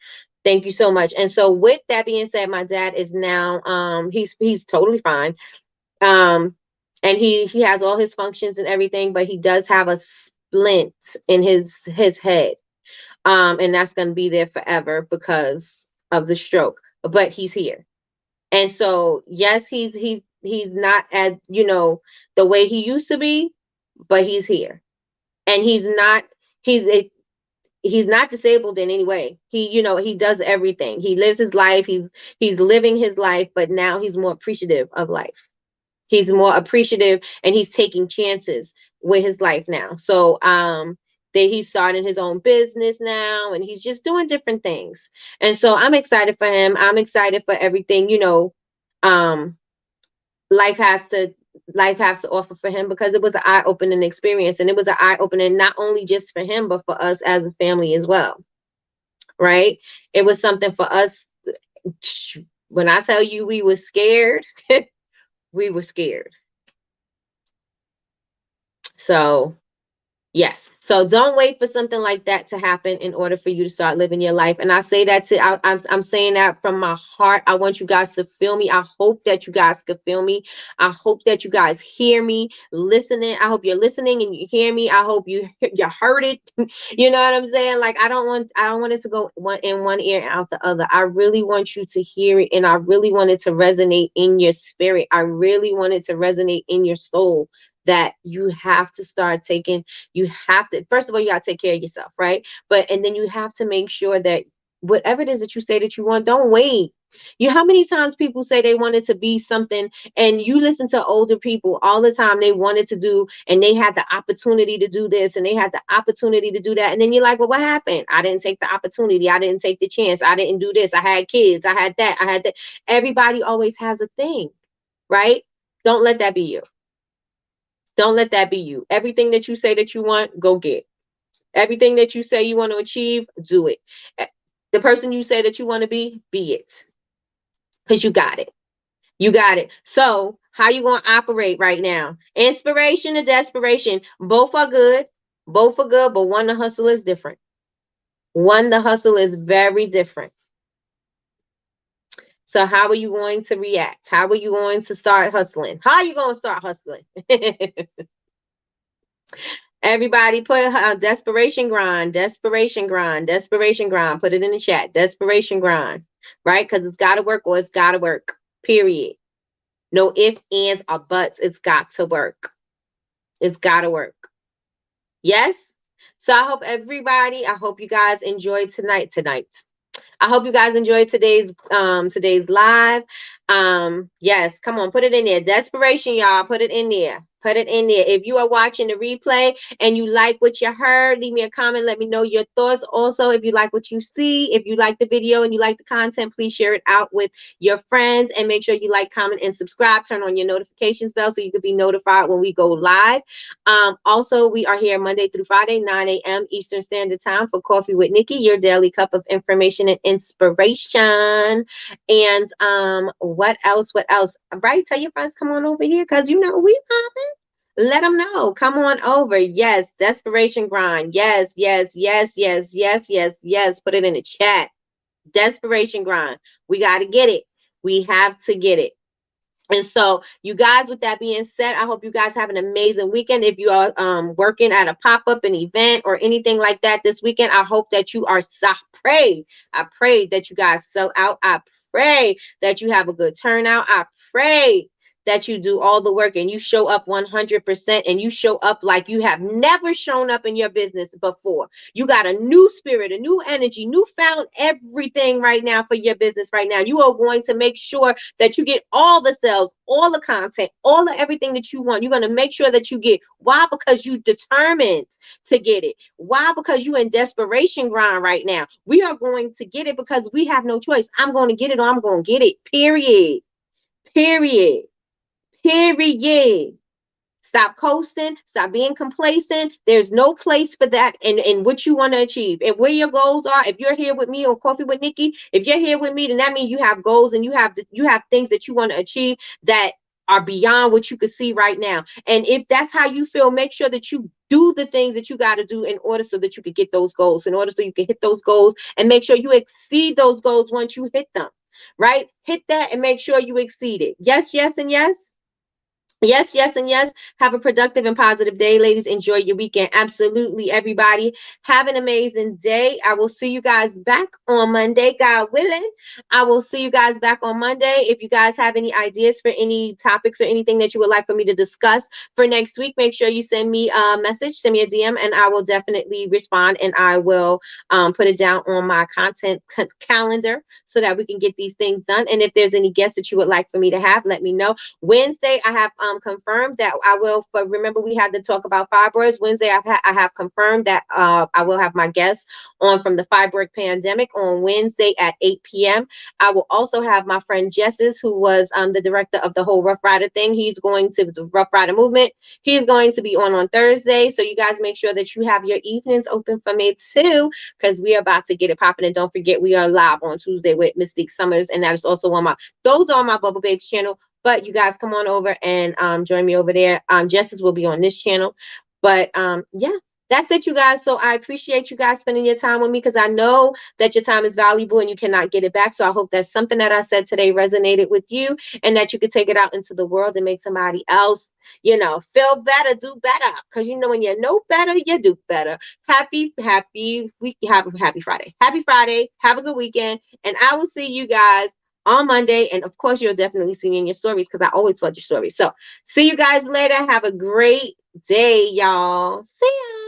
Speaker 1: Thank you so much. And so with that being said, my dad is now he's totally fine. um and he has all his functions and everything, but he does have a splint in his head, and that's going to be there forever because of the stroke, but he's here. And so yes, he's not as the way he used to be, but he's here. And he's he's not disabled in any way. He does everything. He lives his life. He's living his life, but now he's more appreciative of life. He's more appreciative, and he's taking chances with his life now. So that he's starting his own business now, and he's just doing different things. And so I'm excited for him. I'm excited for everything, um life has to life has to offer for him, because it was an eye-opening experience, and it was an eye-opening not only just for him but for us as a family as well. Right? It was something for us. When I tell you we were scared, we were scared. So yes. So don't wait for something like that to happen in order for you to start living your life. And I say that I'm saying that from my heart. I want you guys to feel me. I hope that you guys could feel me. I hope that you guys hear me listening. I hope you're listening and you hear me. I hope you heard it. You know what I'm saying? Like I don't want it to go in one ear and out the other. I really want you to hear it, and I really want it to resonate in your spirit. I really want it to resonate in your soul, that you have to start taking, you have to, first of all, you got to take care of yourself, right? And then you have to make sure that whatever it is that you say that you want, don't wait. How many times people say they wanted to be something, and you listen to older people all the time, they wanted to do, and they had the opportunity to do this, and they had the opportunity to do that. And then you're like, well, what happened? I didn't take the opportunity. I didn't take the chance. I didn't do this. I had kids. I had that. I had that. Everybody always has a thing, right? Don't let that be you. Don't let that be you. Everything that you say that you want, go get. Everything that you say you want to achieve, do it. The person you say that you want to be it. Because you got it. You got it. So how you going to operate right now? Inspiration or desperation? Both are good. Both are good, but one, the hustle is different. One, the hustle is very different. So how are you going to react? How are you going to start hustling? How are you going to start hustling? Everybody put desperation grind, desperation grind, desperation grind. Put it in the chat. Desperation grind, right? Because it's got to work, or it's got to work. Period. No ifs, ands, or buts. It's got to work. It's got to work. Yes? So I hope you guys enjoyed tonight. I hope you guys enjoyed today's live. Yes, come on, put it in there. Desperation, y'all. Put it in there. Put it in there. If you are watching the replay and you like what you heard, leave me a comment. Let me know your thoughts. Also, if you like what you see, if you like the video and you like the content, please share it out with your friends, and make sure you like, comment, and subscribe. Turn on your notifications bell so you can be notified when we go live. Also, we are here Monday through Friday, 9 a.m. Eastern Standard Time for Coffee with Nikki, your daily cup of information and inspiration. And what else? What else? Right? Tell your friends, come on over here, because we popping. Let them know. Come on over. Yes, desperation grind. Yes, yes, yes, yes, yes, yes, yes. Put it in the chat. Desperation grind. We got to get it. We have to get it. And so, you guys, with that being said, I hope you guys have an amazing weekend. If you are working at a pop-up, an event, or anything like that this weekend, I hope that you are, I pray that you guys sell out. I pray that you have a good turnout. I pray that you do all the work and you show up 100% and you show up like you have never shown up in your business before. You got a new spirit, a new energy, newfound everything right now for your business right now. You are going to make sure that you get all the sales, all the content, all the everything that you want. You're going to make sure that you get. Why? Because you determined to get it. Why? Because you in desperation grind right now. We are going to get it because we have no choice. I'm going to get it or I'm going to get it. Period. Period. Period. Stop coasting. Stop being complacent. There's no place for that in what you want to achieve. And where your goals are, if you're here with me on Coffee with Nikki, if you're here with me, then that means you have goals and you have things that you want to achieve that are beyond what you can see right now. And if that's how you feel, make sure that you do the things that you got to do in order so that you can get those goals, in order so you can hit those goals, and make sure you exceed those goals once you hit them. Right? Hit that and make sure you exceed it. Yes, yes, and yes. Yes, yes, and yes. Have a productive and positive day, ladies. Enjoy your weekend. Absolutely, everybody. Have an amazing day. I will see you guys back on Monday, God willing. I will see you guys back on Monday. If you guys have any ideas for any topics or anything that you would like for me to discuss for next week, make sure you send me a message, send me a DM, and I will definitely respond and I will put it down on my content calendar so that we can get these things done. And if there's any guests that you would like for me to have, let me know. Wednesday, I have confirmed that I will. For remember, we had to talk about fibroids. Wednesday, I have confirmed that I will have my guests on from the fibroid pandemic on Wednesday at 8 p.m. I will also have my friend Jesses, who was the director of the whole Rough Rider thing. He's going to the Rough Rider movement. He's going to be on Thursday. So you guys make sure that you have your evenings open for me too, because we are about to get it popping. And don't forget, we are live on Tuesday with Mystique Summers, and that is also on my. Those are on my Bubble Babes channel. But you guys come on over and join me over there. Justice will be on this channel. But yeah, that's it, you guys. So I appreciate you guys spending your time with me because I know that your time is valuable and you cannot get it back. So I hope that something that I said today resonated with you and that you could take it out into the world and make somebody else, feel better, do better. Because when you know better, you do better. Happy week. Have a happy Friday. Happy Friday. Have a good weekend. And I will see you guys on Monday. And of course, you'll definitely see me in your stories because I always flood your stories. So see you guys later. Have a great day, y'all. See ya.